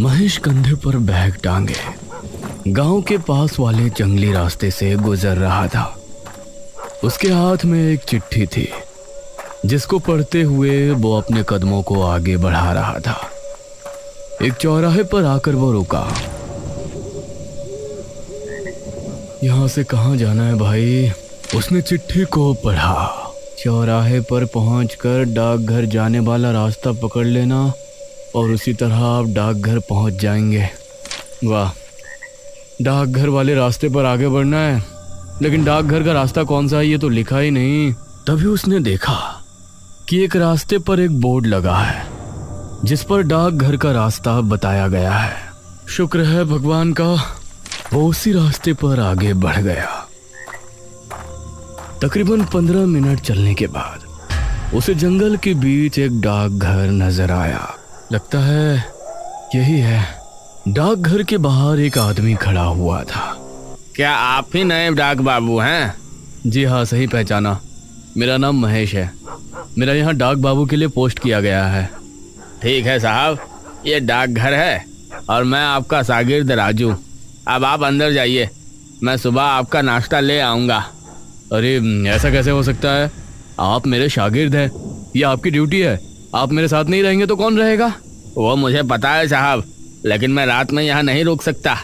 महेश कंधे पर बैग टांगे गांव के पास वाले जंगली रास्ते से गुजर रहा था। उसके हाथ में एक चिट्ठी थी जिसको पढ़ते हुए वो अपने कदमों को आगे बढ़ा रहा था। एक चौराहे पर आकर वो रुका। यहां से कहां जाना है भाई? उसने चिट्ठी को पढ़ा। चौराहे पर पहुंचकर डाकघर जाने वाला रास्ता पकड़ लेना और उसी तरह आप डाकघर पहुंच जाएंगे। वाह, डाकघर वाले रास्ते पर आगे बढ़ना है, लेकिन डाकघर का रास्ता कौन सा है ये तो लिखा ही नहीं। तभी उसने देखा कि एक रास्ते पर एक बोर्ड लगा है जिस पर डाकघर का रास्ता बताया गया है। शुक्र है भगवान का, वो उसी रास्ते पर आगे बढ़ गया। तकरीबन 15 मिनट चलने के बाद उसे जंगल के बीच एक डाकघर नजर आया। लगता है यही है। डाकघर के बाहर एक आदमी खड़ा हुआ था। क्या आप ही नए डाक बाबू हैं? जी हाँ, सही पहचाना। मेरा नाम महेश है। मेरा यहाँ डाक बाबू के लिए पोस्ट किया गया है। ठीक है साहब, ये डाकघर है और मैं आपका शागिर्द राजू। अब आप अंदर जाइए, मैं सुबह आपका नाश्ता ले आऊँगा। अरे ऐसा कैसे हो सकता है? आप मेरे शागिर्द हैं, ये आपकी ड्यूटी है। आप मेरे साथ नहीं रहेंगे तो कौन रहेगा? वो मुझे पता है साहब, लेकिन मैं रात में यहाँ नहीं रुक सकता।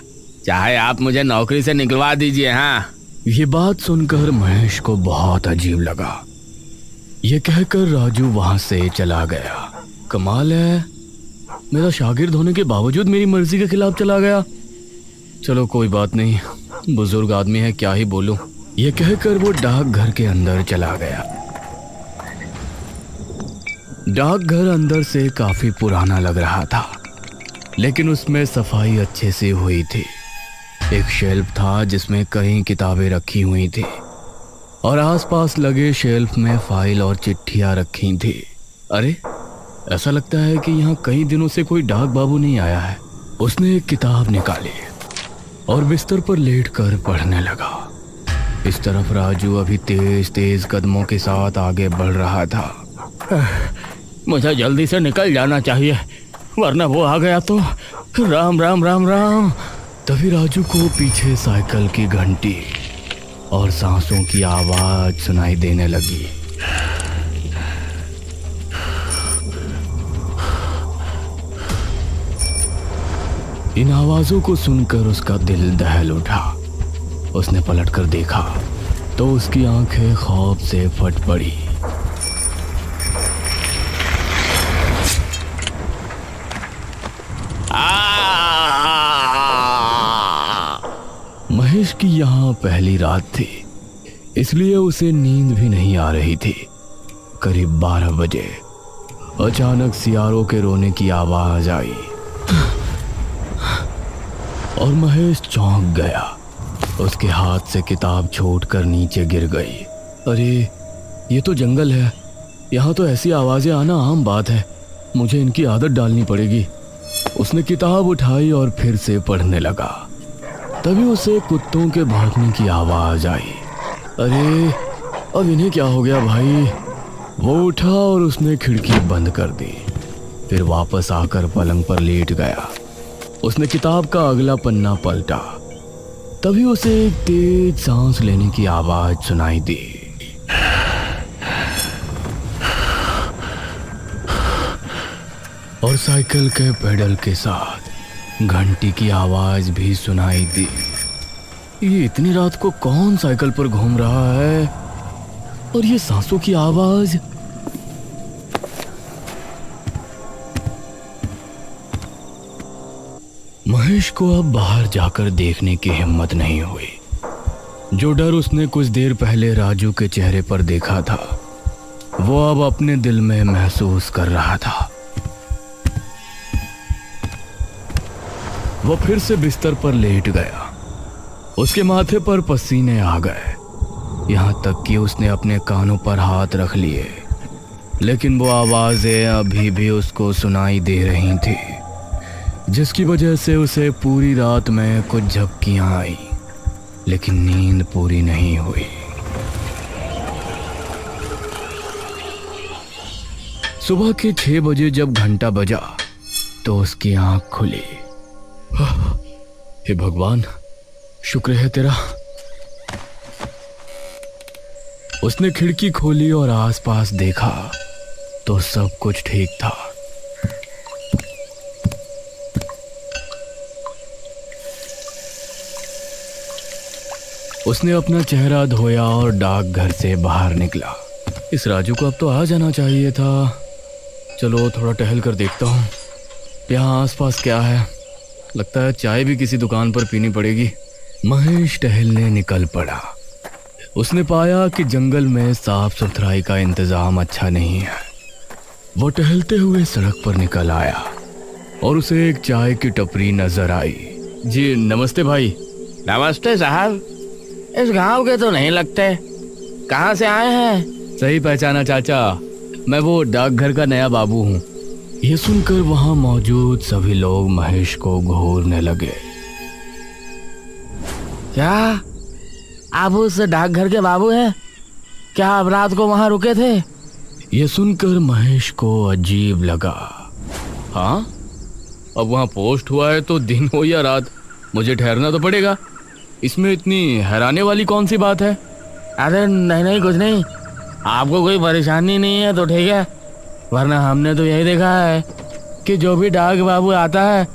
चाहे आप मुझे नौकरी से निकलवा दीजिए। हाँ। ये बात सुनकर महेश को बहुत अजीब लगा। ये कहकर राजू वहां से चला गया। कमाल है, मेरा शागिर्द होने के बावजूद मेरी मर्जी के खिलाफ चला गया। चलो कोई बात नहीं, बुजुर्ग आदमी है, क्या ही बोलूं। ये कहकर वो डाकघर के अंदर चला गया। डाकघर अंदर से काफी पुराना लग रहा था, लेकिन उसमें सफाई अच्छे से हुई थी। एक शेल्फ था जिसमें कई किताबें रखी हुई थी और आसपास लगे शेल्फ में फाइल और चिट्ठियां रखी थी। अरे, ऐसा लगता है कि यहाँ कई दिनों से कोई डाक बाबू नहीं आया है। उसने एक किताब निकाली और बिस्तर पर लेटकर पढ़ने लगा। इस तरफ राजू अभी तेज तेज कदमों के साथ आगे बढ़ रहा था। मुझे जल्दी से निकल जाना चाहिए, वरना वो आ गया तो राम राम राम राम। तभी राजू को पीछे साइकिल की घंटी और सांसों की आवाज सुनाई देने लगी। इन आवाजों को सुनकर उसका दिल दहल उठा। उसने पलटकर देखा तो उसकी आंखें खौफ से फट पड़ी। महेश की यहाँ पहली रात थी, इसलिए उसे नींद भी नहीं आ रही थी। करीब 12 बजे अचानक सियारों के रोने की आवाज आई और महेश चौंक गया। उसके हाथ से किताब छूटकर नीचे गिर गई। अरे, ये तो जंगल है, यहाँ तो ऐसी आवाजें आना आम बात है। मुझे इनकी आदत डालनी पड़ेगी। उसने किताब उठाई और फिर से पढ़ने लगा। तभी उसे कुत्तों के भौंकने की आवाज आई। अरे, अब इन्हें क्या हो गया भाई? वो उठा और उसने खिड़की बंद कर दी। फिर वापस आकर पलंग पर लेट गया। उसने किताब का अगला पन्ना पलटा। तभी उसे एक तेज सांस लेने की आवाज सुनाई दी। और साइकिल के पेडल के साथ घंटी की आवाज भी सुनाई दी। ये इतनी रात को कौन साइकिल पर घूम रहा है? और ये सांसों की आवाज? महेश को अब बाहर जाकर देखने की हिम्मत नहीं हुई। जो डर उसने कुछ देर पहले राजू के चेहरे पर देखा था, वो अब अपने दिल में महसूस कर रहा था। वो फिर से बिस्तर पर लेट गया। उसके माथे पर पसीने आ गए, यहाँ तक कि उसने अपने कानों पर हाथ रख लिए, लेकिन वो आवाजें अभी भी उसको सुनाई दे रही थी, जिसकी वजह से उसे पूरी रात में कुछ झपकियां आई, लेकिन नींद पूरी नहीं हुई। सुबह के 6 बजे जब घंटा बजा तो उसकी आंख खुली। हे भगवान, शुक्र है तेरा। उसने खिड़की खोली और आसपास देखा तो सब कुछ ठीक था। उसने अपना चेहरा धोया और डाकघर से बाहर निकला। इस राजू को अब तो आ जाना चाहिए था। चलो थोड़ा टहल कर देखता हूँ यहाँ आसपास क्या है। लगता है चाय भी किसी दुकान पर पीनी पड़ेगी। महेश टहलने निकल पड़ा। उसने पाया कि जंगल में साफ सुथराई का इंतजाम अच्छा नहीं है। वो टहलते हुए सड़क पर निकल आया और उसे एक चाय की टपरी नजर आई। जी नमस्ते भाई। नमस्ते साहब, इस गांव के तो नहीं लगते, कहाँ से आए हैं? सही पहचाना चाचा, मैं वो डाकघर का नया बाबू हूँ। ये सुनकर वहां मौजूद सभी लोग महेश को घूरने लगे। क्या आप उस डाकघर के बाबू हैं? क्या आप रात को वहां रुके थे? ये सुनकर महेश को अजीब लगा। हाँ, अब वहां पोस्ट हुआ है तो दिन हो या रात मुझे ठहरना तो पड़ेगा। इसमें इतनी हैरानी वाली कौन सी बात है? अरे नहीं नहीं, कुछ नहीं। आपको कोई परेशानी नहीं है तो ठीक है, वरना हमने तो यही देखा है कि जो भी डाक बाबू आता है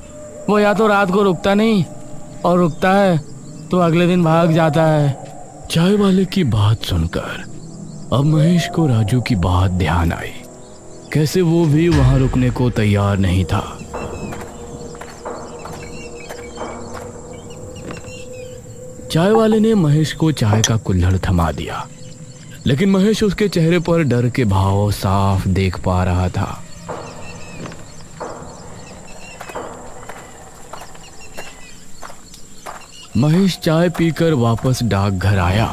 वो या तो रात को रुकता नहीं, और रुकता है तो अगले दिन भाग जाता है। चाय वाले की बात सुनकर अब महेश को राजू की बात ध्यान आई। कैसे वो भी वहां रुकने को तैयार नहीं था। चाय वाले ने महेश को चाय का कुल्हड़ थमा दिया, लेकिन महेश उसके चेहरे पर डर के भाव साफ देख पा रहा था। महेश चाय पीकर वापस डाकघर आया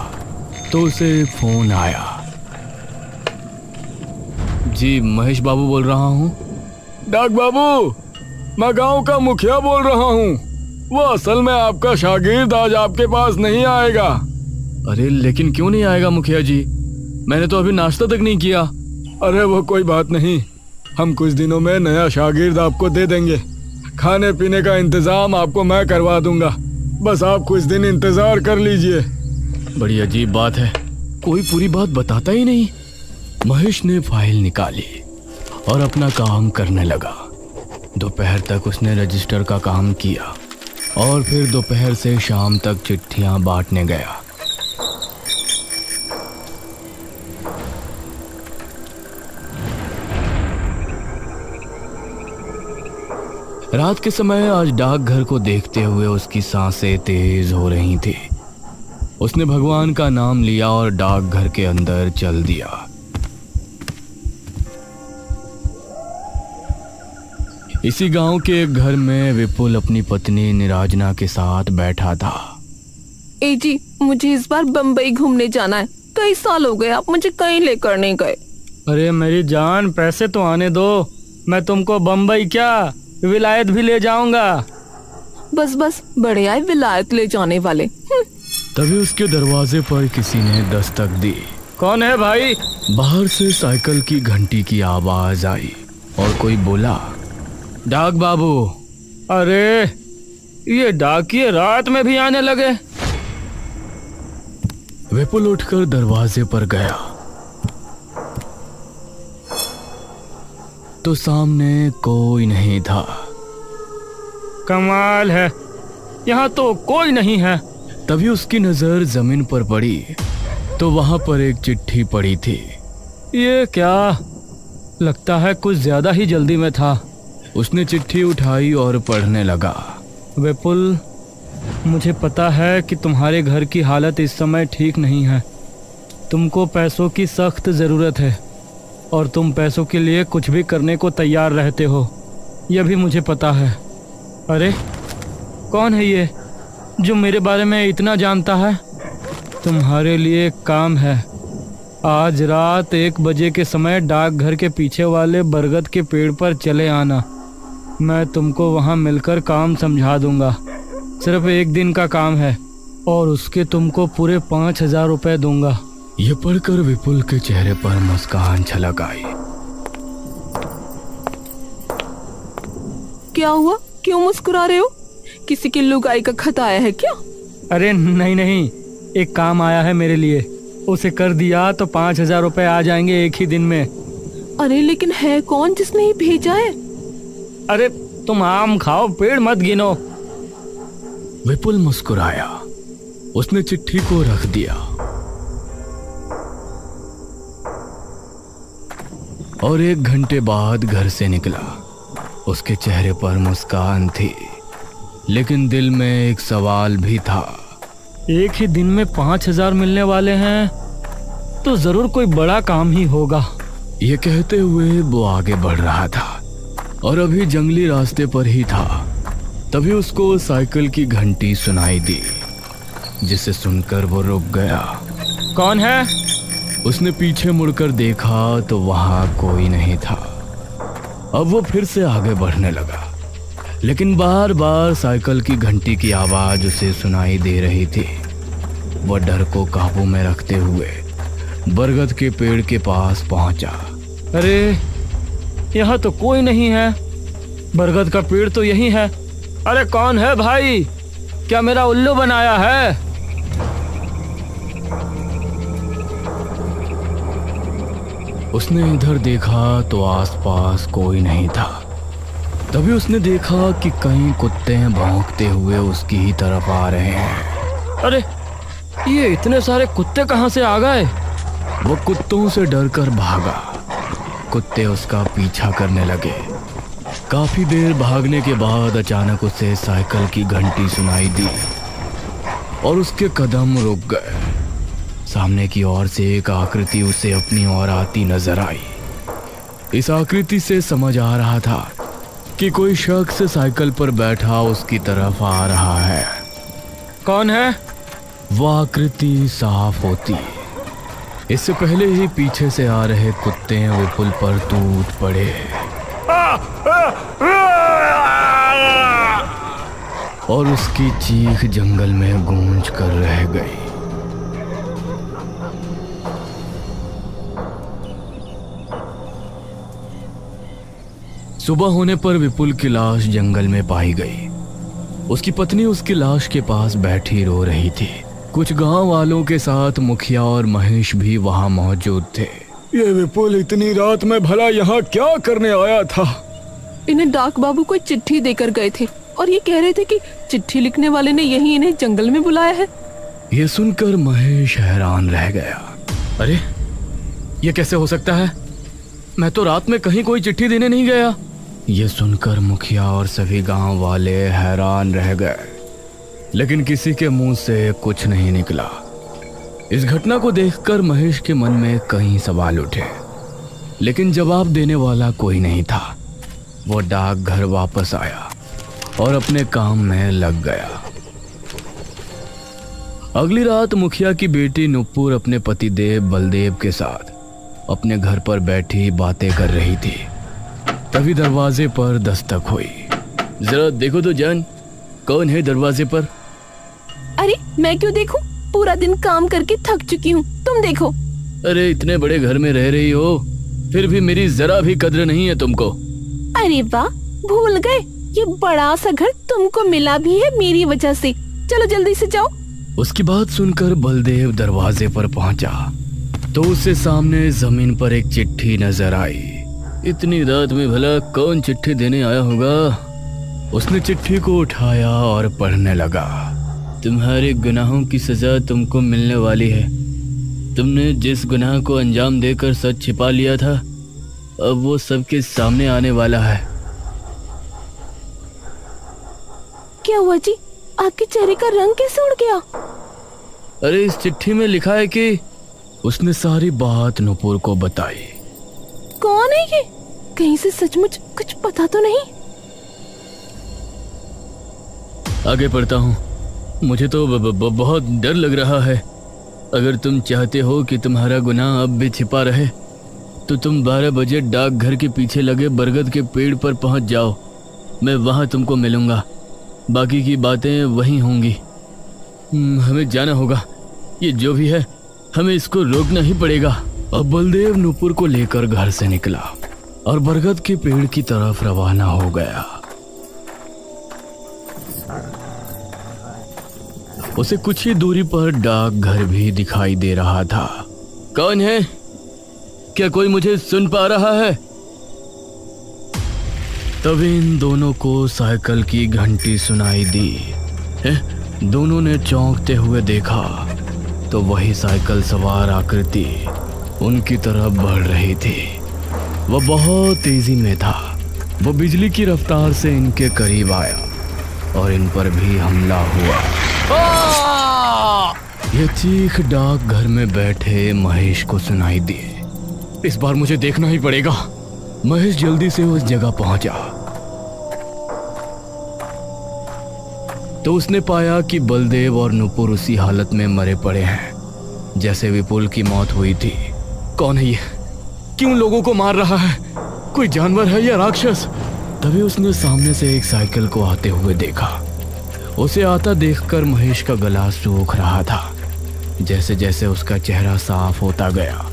तो उसे फोन आया। जी महेश बाबू बोल रहा हूँ। डाक बाबू, मैं गांव का मुखिया बोल रहा हूँ। वो असल में आपका शागिर्द आज आपके पास नहीं आएगा। अरे लेकिन क्यों नहीं आएगा मुखिया जी? मैंने तो अभी नाश्ता तक नहीं किया। अरे वो कोई बात नहीं, हम कुछ दिनों में नया शागिर्द आपको दे देंगे। खाने पीने का इंतजाम आपको मैं करवा दूंगा, बस आप कुछ दिन इंतजार कर लीजिए। बड़ी अजीब बात है, कोई पूरी बात बताता ही नहीं। महेश ने फाइल निकाली और अपना काम करने लगा। दोपहर तक उसने रजिस्टर का काम किया और फिर दोपहर से शाम तक चिट्ठियां बांटने गया। रात के समय आज डाकघर को देखते हुए उसकी सांसें तेज हो रही थी। उसने भगवान का नाम लिया और डाकघर के अंदर चल दिया। इसी गांव के एक घर में विपुल अपनी पत्नी निराजना के साथ बैठा था। ए जी, मुझे इस बार बम्बई घूमने जाना है। कई साल हो गए आप मुझे कहीं लेकर नहीं गए। अरे मेरी जान, पैसे तो आने दो, मैं तुमको बम्बई क्या विलायत भी ले जाऊंगा। बस बस, बड़े आए विलायत ले जाने वाले। तभी उसके दरवाजे पर किसी ने दस्तक दी। कौन है भाई? बाहर से साइकिल की घंटी की आवाज आई और कोई बोला, डाक बाबू। अरे ये डाकिये रात में भी आने लगे। विपुल उठकर दरवाजे पर गया तो सामने कोई नहीं था। कमाल है, यहाँ तो कोई नहीं है। तभी उसकी नजर जमीन पर पड़ी तो वहां पर एक चिट्ठी पड़ी थी। ये क्या, लगता है कुछ ज्यादा ही जल्दी में था। उसने चिट्ठी उठाई और पढ़ने लगा। विपुल, मुझे पता है कि तुम्हारे घर की हालत इस समय ठीक नहीं है। तुमको पैसों की सख्त ज़रूरत है और तुम पैसों के लिए कुछ भी करने को तैयार रहते हो, यह भी मुझे पता है। अरे कौन है ये जो मेरे बारे में इतना जानता है? तुम्हारे लिए एक काम है। आज रात 1 बजे के समय डाकघर के पीछे वाले बरगद के पेड़ पर चले आना। मैं तुमको वहाँ मिलकर काम समझा दूंगा। सिर्फ 1 दिन का काम है और उसके तुमको पूरे 5,000 रुपये दूंगा। ये पढ़कर विपुल के चेहरे पर मुस्कान छलक आई। क्या हुआ, क्यों मुस्कुरा रहे हो? किसी की लुगाई का खत आया है क्या? अरे नहीं नहीं, एक काम आया है मेरे लिए, उसे कर दिया तो 5,000 रुपए आ जाएंगे एक ही दिन में। अरे लेकिन है कौन जिसने ये भेजा है? अरे तुम आम खाओ, पेड़ मत गिनो। विपुल मुस्कुराया। उसने चिट्ठी को रख दिया और 1 घंटे बाद घर से निकला। उसके चेहरे पर मुस्कान थी, लेकिन दिल में एक सवाल भी था। एक ही दिन में 5,000 मिलने वाले हैं तो जरूर कोई बड़ा काम ही होगा। ये कहते हुए वो आगे बढ़ रहा था और अभी जंगली रास्ते पर ही था। तभी उसको साइकिल की घंटी सुनाई दी, जिसे सुनकर वो रुक गया। कौन है? उसने पीछे मुड़कर देखा तो वहां कोई नहीं था। अब वो फिर से आगे बढ़ने लगा, लेकिन बार बार साइकिल की घंटी की आवाज उसे सुनाई दे रही थी। वह डर को काबू में रखते हुए बरगद के पेड़ के पास पहुंचा। अरे यहाँ तो कोई नहीं है, बरगद का पेड़ तो यही है। अरे कौन है भाई, क्या मेरा उल्लू बनाया है? उसने इधर देखा तो आसपास कोई नहीं था। तभी उसने देखा कि कई कुत्ते भौंकते हुए उसकी ही तरफ आ रहे हैं। अरे ये इतने सारे कुत्ते कहाँ से आ गए? वो कुत्तों से डरकर भागा। कुत्ते उसका पीछा करने लगे। काफी देर भागने के बाद अचानक उसे साइकिल की घंटी सुनाई दी और उसके कदम रुक गए। सामने की ओर से एक आकृति उसे अपनी ओर आती नजर आई। इस आकृति से समझ आ रहा था कि कोई शख्स साइकिल पर बैठा उसकी तरफ आ रहा है। कौन है? वह आकृति साफ होती। इससे पहले ही पीछे से आ रहे कुत्ते विपुल पर टूट पड़े और उसकी चीख जंगल में गूंज कर रह गई। सुबह होने पर विपुल की लाश जंगल में पाई गई। उसकी पत्नी उसकी लाश के पास बैठी रो रही थी। कुछ गांव वालों के साथ मुखिया और महेश भी वहां मौजूद थे। ये विपुल इतनी रात में भला यहाँ क्या करने आया था? इन्हें डाक बाबू कोई चिट्ठी देकर गए थे और ये कह रहे थे कि चिट्ठी लिखने वाले ने यही इन्हें जंगल में बुलाया है। ये सुनकर महेश हैरान रह गया। अरे ये कैसे हो सकता है? मैं तो रात में कहीं कोई चिट्ठी देने नहीं गया। ये सुनकर मुखिया और सभी गांव वाले हैरान रह गए, लेकिन किसी के मुंह से कुछ नहीं निकला। इस घटना को देखकर महेश के मन में कई सवाल उठे, लेकिन जवाब देने वाला कोई नहीं था। वो डाकघर वापस आया और अपने काम में लग गया। अगली रात मुखिया की बेटी नुपुर अपने पतिदेव बलदेव के साथ अपने घर पर बैठी बातें कर रही थी। तभी दरवाजे पर दस्तक हुई। जरा देखो तो जान, कौन है दरवाजे पर? अरे मैं क्यों देखूं? पूरा दिन काम करके थक चुकी हूँ, तुम देखो। अरे इतने बड़े घर में रह रही हो, फिर भी मेरी जरा भी कद्र नहीं है तुमको। अरे वाह, भूल गए, ये बड़ा सा घर तुमको मिला भी है मेरी वजह से। चलो जल्दी से जाओ। उसकी बात सुनकर बलदेव दरवाजे पर पहुंचा तो उससे सामने जमीन पर एक चिट्ठी नजर आई। इतनी रात में भला कौन चिट्ठी देने आया होगा? उसने चिट्ठी को उठाया और पढ़ने लगा। तुम्हारे गुनाहों की सजा तुमको मिलने वाली है। तुमने जिस गुनाह को अंजाम देकर सच छिपा लिया था, अब वो सबके सामने आने वाला है। क्या हुआ जी? आपके चेहरे का रंग कैसे उड़ गया? अरे इस चिट्ठी में लिखा है कि उसने सारी बात नुपुर को बताई। कौन है ये? कहीं से सचमुच कुछ पता तो नहीं? आगे पढ़ता हूँ। मुझे तो बहुत डर लग रहा है। अगर तुम चाहते हो कि तुम्हारा गुनाह अब भी छिपा रहे तो तुम 12 बजे डाकघर के पीछे लगे बरगद के पेड़ पर पहुंच जाओ। मैं वहां तुमको मिलूंगा। बाकी की बातें वहीं होंगी। हमें जाना होगा। ये जो भी है, हमें इसको रोकना ही पड़ेगा। अब बलदेव नुपुर को लेकर घर से निकला और बरगद के पेड़ की तरफ रवाना हो गया। उसे कुछ ही दूरी पर डाकघर भी दिखाई दे रहा था। कौन है? क्या कोई मुझे सुन पा रहा है? तभी इन दोनों को साइकिल की घंटी सुनाई दी। दोनों ने चौंकते हुए देखा तो वही साइकिल सवार आकृति उनकी तरफ बढ़ रही थी। वह बहुत तेजी में था। वो बिजली की रफ्तार से इनके करीब आया और इन पर भी हमला हुआ। यह चीख डाकघर में बैठे महेश को सुनाई दी। इस बार मुझे देखना ही पड़ेगा। महेश जल्दी से उस जगह पहुंचा तो उसने पाया कि बलदेव और नुपुर उसी हालत में मरे पड़े हैं जैसे विपुल की मौत हुई थी। कौन है ये? क्यों लोगों को मार रहा है? कोई जानवर है या राक्षस? तभी उसने सामने से एक साइकिल को आते हुए देखा। उसे आता देखकर महेश का गला सूख रहा था। जैसे जैसे उसका चेहरा साफ होता गया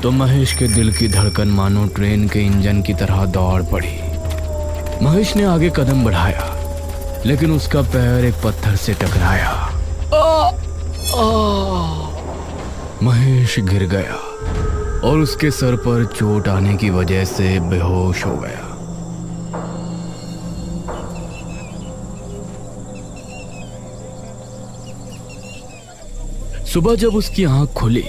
तो महेश के दिल की धड़कन मानो ट्रेन के इंजन की तरह दौड़ पड़ी। महेश ने आगे कदम बढ़ाया लेकिन उसका पैर एक पत्थर से टकराया। महेश गिर गया और उसके सर पर चोट आने की वजह से बेहोश हो गया। सुबह जब उसकी आंख खुली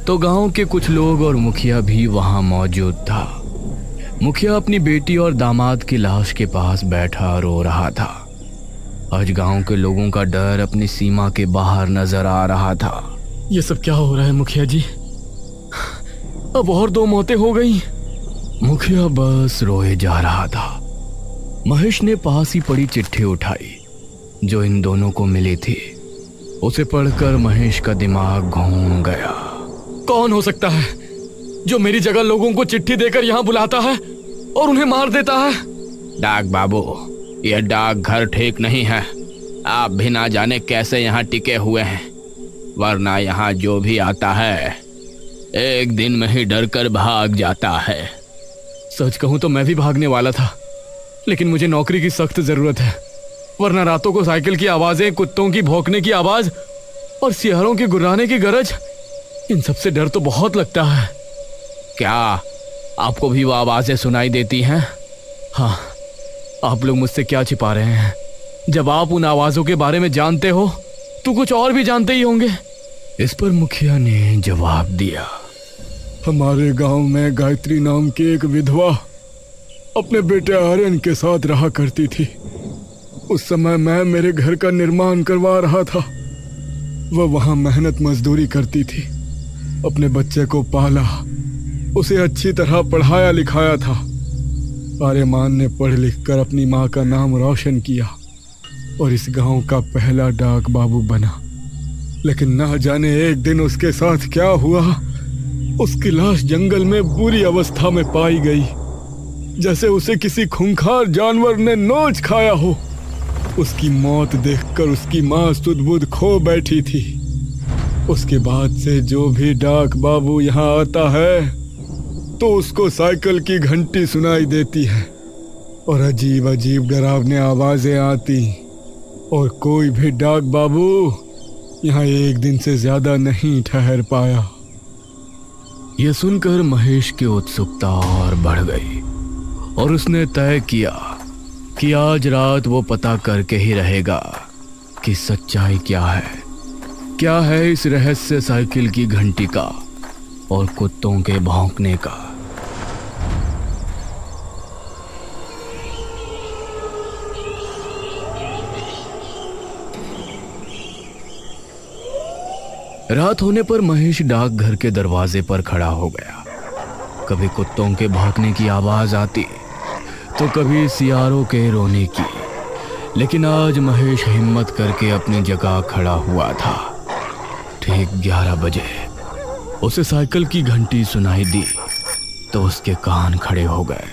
तो गांव के कुछ लोग और मुखिया भी वहां मौजूद था। मुखिया अपनी बेटी और दामाद की लाश के पास बैठा रो रहा था। आज गांव के लोगों का डर अपनी सीमा के बाहर नजर आ रहा था। ये सब क्या हो रहा है मुखिया जी? अब और 2 मौतें हो गई। मुखिया बस रोए जा रहा था। महेश ने पास ही पड़ी चिट्ठी उठाई जो इन दोनों को मिली थी। उसे पढ़कर महेश का दिमाग घूम गया। कौन हो सकता है जो मेरी जगह लोगों को चिट्ठी देकर यहाँ बुलाता है और उन्हें मार देता है? डाक बाबू, यह डाकघर ठीक नहीं है। आप भी ना जाने कैसे यहाँ टिके हुए हैं, वरना यहाँ जो भी आता है एक दिन में ही डर कर भाग जाता है। सच कहूँ तो मैं भी भागने वाला था, लेकिन मुझे नौकरी की सख्त जरूरत है। वरना रातों को साइकिल की आवाजें, कुत्तों की भौंकने की आवाज और सियारों के गुर्राने की गरज, इन सब से डर तो बहुत लगता है। क्या आपको भी वो आवाजें सुनाई देती हैं? हाँ, आप लोग मुझसे क्या छिपा रहे हैं? जब आप उन आवाजों के बारे में जानते हो तो कुछ और भी जानते ही होंगे। इस पर मुखिया ने जवाब दिया। हमारे गांव में गायत्री नाम की एक विधवा अपने बेटे आर्यन के साथ रहा करती थी। उस समय मैं मेरे घर का निर्माण करवा रहा था। वह वहां मेहनत मजदूरी करती थी। अपने बच्चे को पाला, उसे अच्छी तरह पढ़ाया लिखाया था। आर्यमान ने पढ़ लिख कर अपनी माँ का नाम रोशन किया और इस गांव का पहला डाक बाबू बना। लेकिन ना जाने एक दिन उसके साथ क्या हुआ। उसकी लाश जंगल में बुरी अवस्था में पाई गई, जैसे उसे किसी खूंखार जानवर ने नोच खाया हो। उसकी मौत देखकर उसकी माँ सुध-बुध खो बैठी थी। उसके बाद से जो भी डाक बाबू यहाँ आता है तो उसको साइकिल की घंटी सुनाई देती है और अजीब अजीब डरावने आवाजें आती, और कोई भी डाक बाबू यहाँ एक दिन से ज्यादा नहीं ठहर पाया। यह सुनकर महेश की उत्सुकता और बढ़ गई और उसने तय किया कि आज रात वो पता करके ही रहेगा कि सच्चाई क्या है इस रहस्य साइकिल की घंटी का और कुत्तों के भौंकने का। रात होने पर महेश डाकघर के दरवाजे पर खड़ा हो गया। कभी कुत्तों के भौंकने की आवाज आती तो कभी सियारों के रोने की, लेकिन आज महेश हिम्मत करके अपनी जगह खड़ा हुआ था। ठीक 11 बजे उसे साइकिल की घंटी सुनाई दी तो उसके कान खड़े हो गए।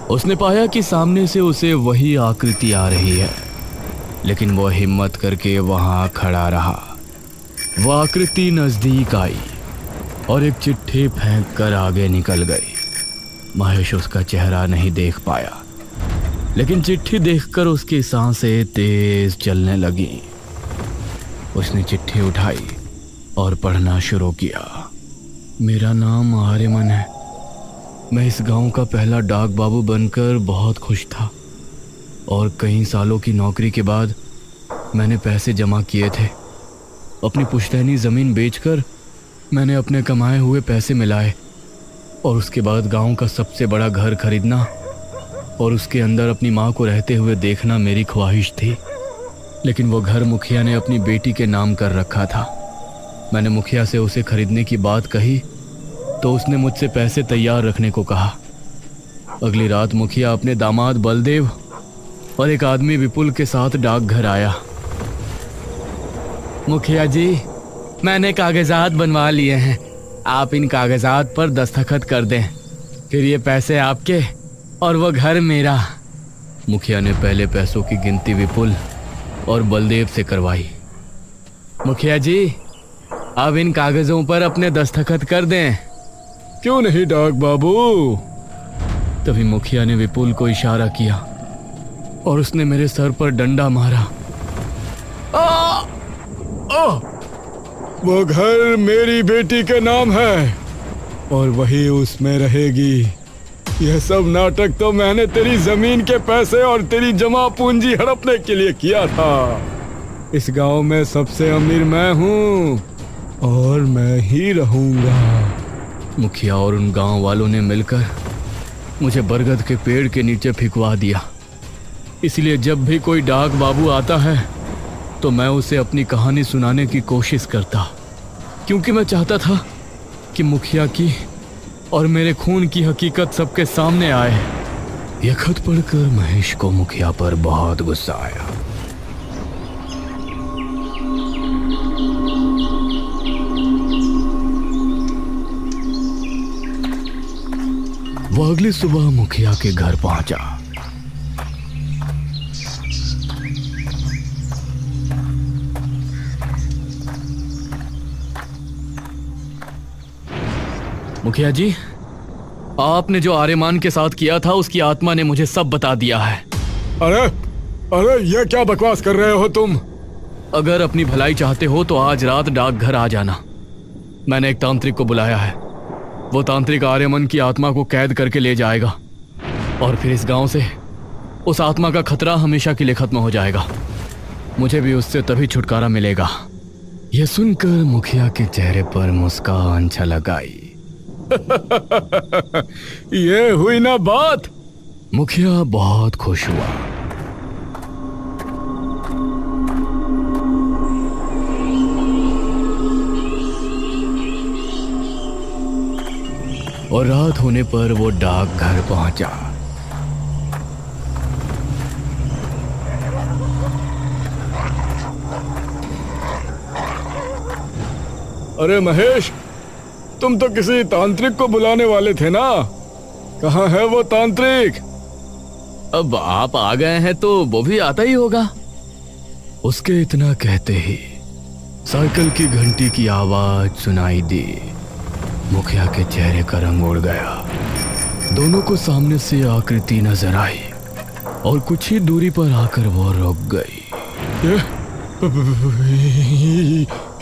उसने पाया कि सामने से उसे वही आकृति आ रही है, लेकिन वो हिम्मत करके वहां खड़ा रहा। वो आकृति नजदीक आई और एक चिट्ठी फेंक कर आगे निकल गई। महेश उसका चेहरा नहीं देख पाया, लेकिन चिट्ठी देखकर उसकी सांसें तेज चलने लगी। उसने चिट्ठी उठाई और पढ़ना शुरू किया। मेरा नाम आर्यमन है। मैं इस गांव का पहला डाक बाबू बनकर बहुत खुश था और कई सालों की नौकरी के बाद मैंने पैसे जमा किए थे। अपनी पुश्तैनी ज़मीन बेचकर मैंने अपने कमाए हुए पैसे मिलाए और उसके बाद गांव का सबसे बड़ा घर खरीदना और उसके अंदर अपनी माँ को रहते हुए देखना मेरी ख्वाहिश थी। लेकिन वो घर मुखिया ने अपनी बेटी के नाम कर रखा था। मैंने मुखिया से उसे खरीदने की बात कही तो उसने मुझसे पैसे तैयार रखने को कहा। अगली रात मुखिया अपने दामाद बलदेव और एक आदमी विपुल के साथ डाकघर आया। मुखिया जी, मैंने कागजात बनवा लिए हैं, आप इन कागजात पर दस्तखत कर दें, फिर ये पैसे आपके और वो घर मेरा। मुखिया ने पहले पैसों की गिनती विपुल और बलदेव से करवाई। मुखिया जी, अब इन कागजों पर अपने दस्तखत कर दें। क्यों नहीं डाक बाबू? तभी मुखिया ने विपुल को इशारा किया और उसने मेरे सर पर डंडा मारा। वो घर मेरी बेटी के नाम है और वही उसमें रहेगी। यह सब नाटक तो मैंने तेरी जमीन के पैसे और तेरी जमा पूंजी हड़पने के लिए किया था। इस गांव में सबसे अमीर मैं हूँ और मैं ही रहूंगा। मुखिया और उन गांव वालों ने मिलकर मुझे बरगद के पेड़ के नीचे फिकवा दिया। इसलिए जब भी कोई डाक बाबू आता है तो मैं उसे अपनी कहानी सुनाने की कोशिश करता, क्योंकि मैं चाहता था कि मुखिया की और मेरे खून की हकीकत सबके सामने आए। यह खत पढ़कर महेश को मुखिया पर बहुत गुस्सा आया। वो अगली सुबह मुखिया के घर पहुंचा। मुखिया जी, आपने जो आर्यमान के साथ किया था उसकी आत्मा ने मुझे सब बता दिया है। अरे ये क्या बकवास कर रहे हो तुम? अगर अपनी भलाई चाहते हो तो आज रात डाकघर आ जाना। मैंने एक तांत्रिक को बुलाया है। वो तांत्रिक आर्यमन की आत्मा को कैद करके ले जाएगा और फिर इस गांव से उस आत्मा का खतरा हमेशा के लिए खत्म हो जाएगा। मुझे भी उससे तभी छुटकारा मिलेगा। यह सुनकर मुखिया के चेहरे पर मुस्कान छलक आई। ये हुई ना बात। मुखिया बहुत खुश हुआ। और रात होने पर वो डाकघर पहुंचा। अरे महेश, तुम तो किसी तांत्रिक को बुलाने वाले थे ना? कहाँ है वो तांत्रिक? अब आप आ गए हैं तो वो भी आता ही होगा। उसके इतना कहते ही साइकिल की घंटी की आवाज सुनाई दी। मुखिया के चेहरे का रंग उड़ गया। दोनों को सामने से आकृति नजर आई और कुछ ही दूरी पर आकर वो रुक गई।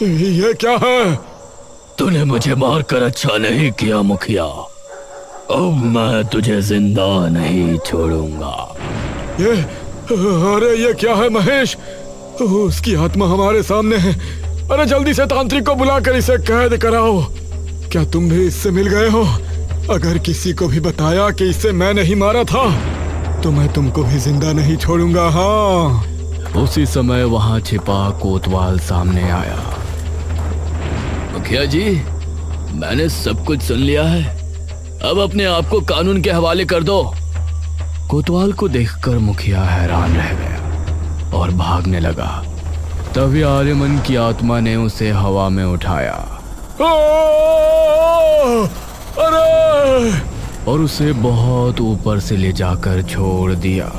ये क्या है? तूने मुझे मारकर अच्छा नहीं किया मुखिया। अब मैं तुझे जिंदा नहीं छोड़ूंगा। अरे ये क्या है महेश? उसकी आत्मा हमारे सामने है। अरे जल्दी से तांत्रिक को बुलाकर इसे कैद कराओ। क्या तुम भी इससे मिल गए हो? अगर किसी को भी बताया कि इसे मैं नहीं मारा था तो मैं तुमको भी जिंदा नहीं छोड़ूंगा। हाँ। उसी समय वहां छिपा कोतवाल सामने आया। मुखिया जी, मैंने सब कुछ सुन लिया है। अब अपने आप को कानून के हवाले कर दो। कोतवाल को देखकर मुखिया हैरान रह गया और भागने लगा। तभी आर्यमन की आत्मा ने उसे हवा में उठाया अरे! और उसे बहुत ऊपर से ले जाकर छोड़ दिया।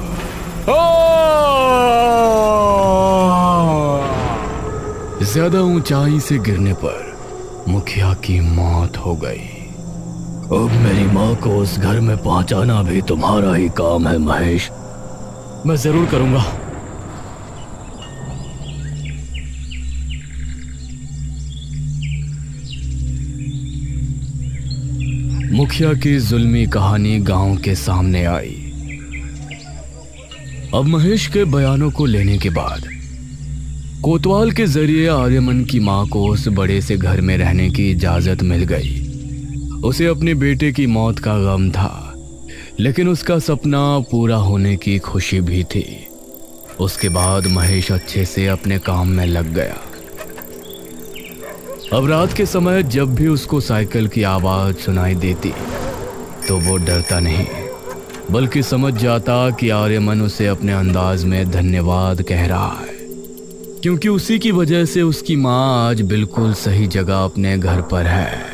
ज्यादा ऊंचाई से गिरने पर मुखिया की मौत हो गई। अब मेरी माँ को उस घर में पहुंचाना भी तुम्हारा ही काम है महेश। मैं जरूर करूंगा। मुखिया की जुल्मी कहानी गांव के सामने आई। अब महेश के बयानों को लेने के बाद कोतवाल के जरिए आर्यमन की मां को उस बड़े से घर में रहने की इजाजत मिल गई। उसे अपने बेटे की मौत का गम था, लेकिन उसका सपना पूरा होने की खुशी भी थी। उसके बाद महेश अच्छे से अपने काम में लग गया। अब रात के समय जब भी उसको साइकिल की आवाज सुनाई देती तो वो डरता नहीं, बल्कि समझ जाता कि आर्यमन उसे अपने अंदाज में धन्यवाद कह रहा है, क्योंकि उसी की वजह से उसकी माँ आज बिल्कुल सही जगह अपने घर पर है।